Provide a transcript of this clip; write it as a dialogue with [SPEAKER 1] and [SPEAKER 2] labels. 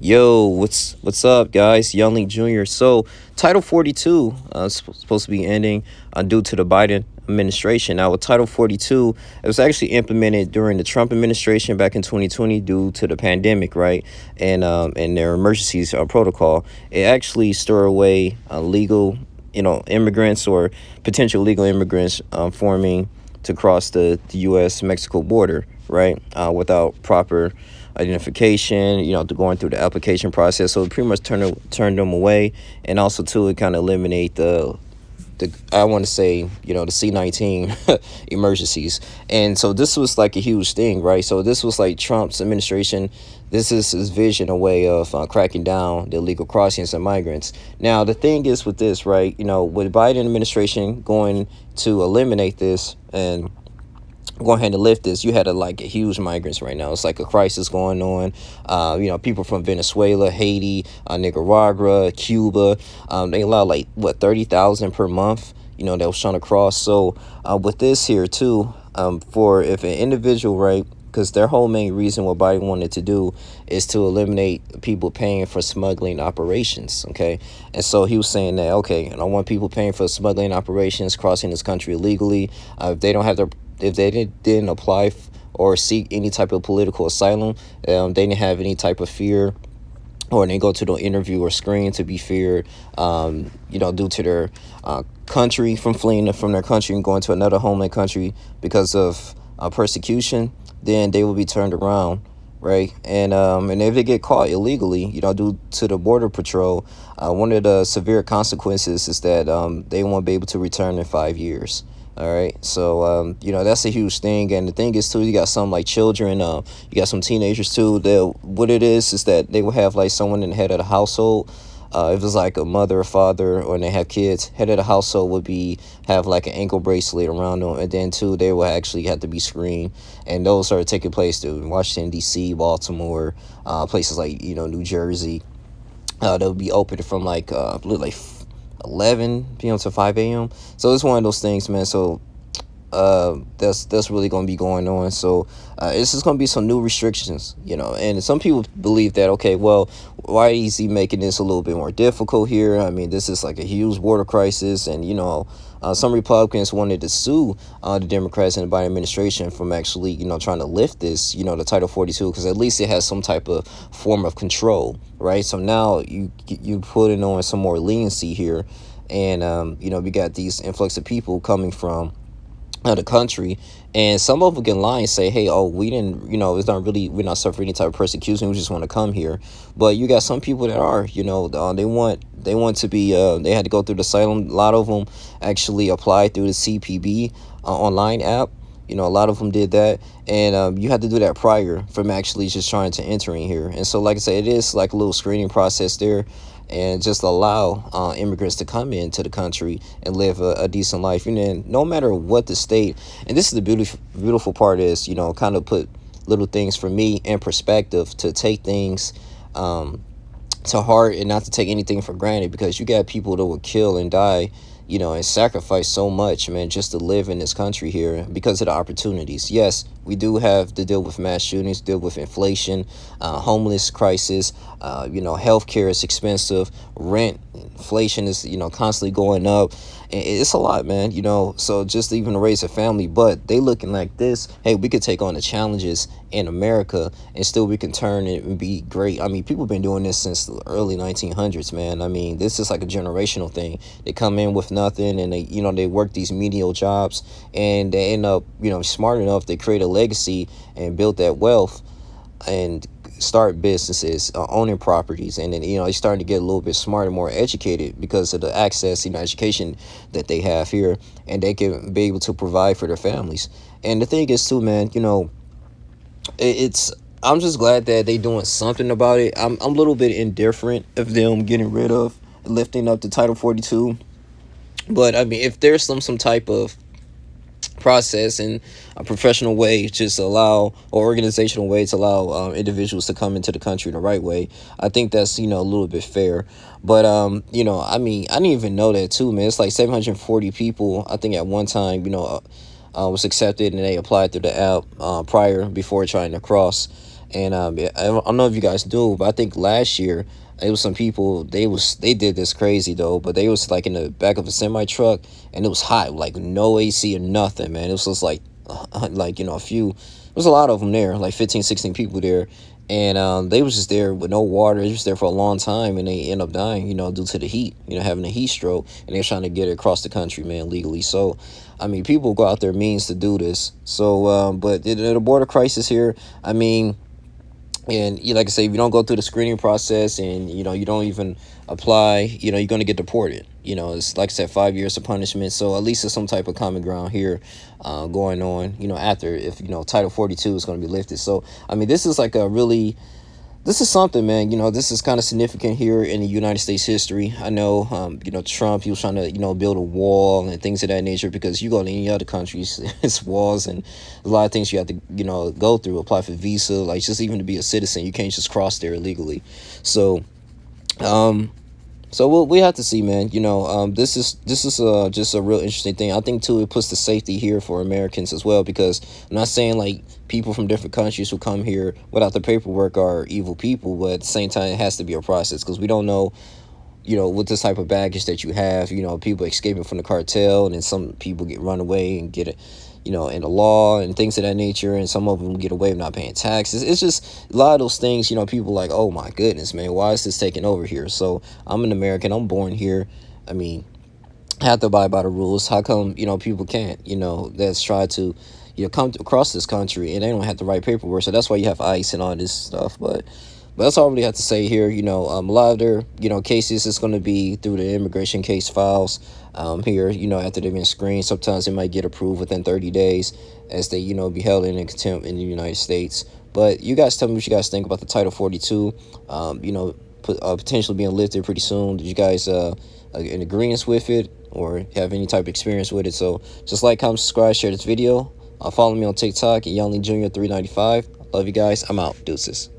[SPEAKER 1] Yo, what's up, guys? Youngling Jr. So, Title 42 supposed to be ending due to the Biden administration. Now, with Title 42, it was actually implemented during the Trump administration back in 2020 due to the pandemic, right? And their emergencies protocol. It actually store away legal, immigrants or potential legal immigrants forming to cross the U.S.-Mexico border, right? Without proper identification, to going through the application process. So it pretty much turned them away, and also too, it kind of eliminate the I want to say, the C-19 emergencies. And so this was like a huge thing, right? So this was like Trump's administration. This is his vision, a way of cracking down the illegal crossings and migrants. Now, the thing is with this, right, with Biden administration going to eliminate this and go ahead and lift this, you had a huge migrants right now. It's like a crisis going on. People from Venezuela, Haiti, Nicaragua, Cuba, they allow 30,000 per month, that was trying to cross. So with this here too, for if an individual, right, because their whole main reason what Biden wanted to do is to eliminate people paying for smuggling operations. Okay. And so he was saying that, okay, I don't want people paying for smuggling operations, crossing this country illegally. If they didn't apply or seek any type of political asylum, they didn't have any type of fear, or they go to the interview or screen to be feared, due to their country, from fleeing from their country and going to another homeland country because of persecution, then they will be turned around, right? And if they get caught illegally, due to the border patrol, one of the severe consequences is that they won't be able to return in 5 years. All right. So, that's a huge thing. And the thing is, too, you got some like children, you got some teenagers, too. What it is that they will have like someone in the head of the household. If it's like a mother or father, or they have kids, head of the household would have like an ankle bracelet around them. And then, too, they will actually have to be screened. And those are taking place in Washington, D.C., Baltimore, places like, New Jersey. They'll be open from like 11 p.m. to 5 a.m. So it's one of those things, man. So that's really going to be going on. So it's just going to be some new restrictions, and some people believe that, okay, well, why is he making this a little bit more difficult here? I mean, this is like a huge border crisis, and some Republicans wanted to sue the Democrats and the Biden administration from actually, trying to lift this, the Title 42, because at least it has some type of form of control, right? So now you putting on some more leniency here, and we got these influx of people coming from the country, and some of them can lie and say, hey, we didn't, we're not suffering any type of persecution, we just want to come here. But you got some people that are, they want to be, they had to go through the asylum. A lot of them actually applied through the CPB online app. A lot of them did that, and you had to do that prior from actually just trying to enter in here. And so, like I said, it is like a little screening process there, and just allow immigrants to come into the country and live a decent life. And then no matter what the state, and this is the beautiful part is, kind of put little things for me in perspective, to take things to heart and not to take anything for granted, because you got people that will kill and die, and sacrifice so much, man, just to live in this country here because of the opportunities. Yes, we do have to deal with mass shootings, deal with inflation, homeless crisis, healthcare is expensive, rent, inflation is, constantly going up. And it's a lot, man, so just even to raise a family. But they looking like this, hey, we could take on the challenges in America and still we can turn it and be great. I mean, people have been doing this since the early 1900s, man. I mean, this is like a generational thing. They come in with nothing, and they work these menial jobs, and they end up, smart enough, they create a legacy and build that wealth and start businesses, owning properties, and then they're starting to get a little bit smarter, more educated because of the access, education that they have here, and they can be able to provide for their families. And the thing is too, man, I'm just glad that they doing something about it. I'm a little bit indifferent of them getting rid of, lifting up the Title 42, but I mean, if there's some type of process and a professional way just allow, or organizational way to allow individuals to come into the country the right way, I think that's a little bit fair. But I mean, I didn't even know that too, man. It's like 740 people, I think, at one time was accepted, and they applied through the app before trying to cross. And I don't know if you guys do, but I think last year it was some people, they did this crazy though, but they was like in the back of a semi truck, and it was hot, like no AC or nothing, man. It was just like a few, there was a lot of them there, like 15, 16 people there. And they was just there with no water. They was just there for a long time, and they end up dying, due to the heat, having a heat stroke, and they're trying to get it across the country, man, legally. So, I mean, people go out their means to do this. So, but the border crisis here, I mean, and like I say, if you don't go through the screening process, and you don't even apply, you're going to get deported. It's like I said, 5 years of punishment. So at least there's some type of common ground here going on, after, if Title 42 is going to be lifted. So I mean, this is like a really, this is something, man. This is kind of significant here in the United States history. I know, Trump, he was trying to, build a wall and things of that nature, because you go to any other countries, it's walls and a lot of things you have to, go through, apply for visa, like just even to be a citizen, you can't just cross there illegally. So, we have to see, man. This is just a real interesting thing. I think too, it puts the safety here for Americans as well, because I'm not saying like people from different countries who come here without the paperwork are evil people, but at the same time, it has to be a process, because we don't know, with this type of baggage that you have, people escaping from the cartel, and then some people get run away and get it, in the law and things of that nature, and some of them get away with not paying taxes. It's just a lot of those things, people like, oh my goodness, man, why is this taking over here? So I'm an American, I'm born here. I mean, I have to abide by the rules. How come, people can't, that's try to, come across this country, and they don't have the right paperwork? So that's why you have ICE and all this stuff. But that's all I really have to say here. A lot of their, cases is going to be through the immigration case files here, after they've been screened. Sometimes they might get approved within 30 days as they, be held in contempt in the United States. But you guys tell me what you guys think about the Title 42, potentially being lifted pretty soon. Did you guys in agreement with it, or have any type of experience with it? So just like, comment, subscribe, share this video. Follow me on TikTok at Youngling Jr. 395. Love you guys. I'm out. Deuces.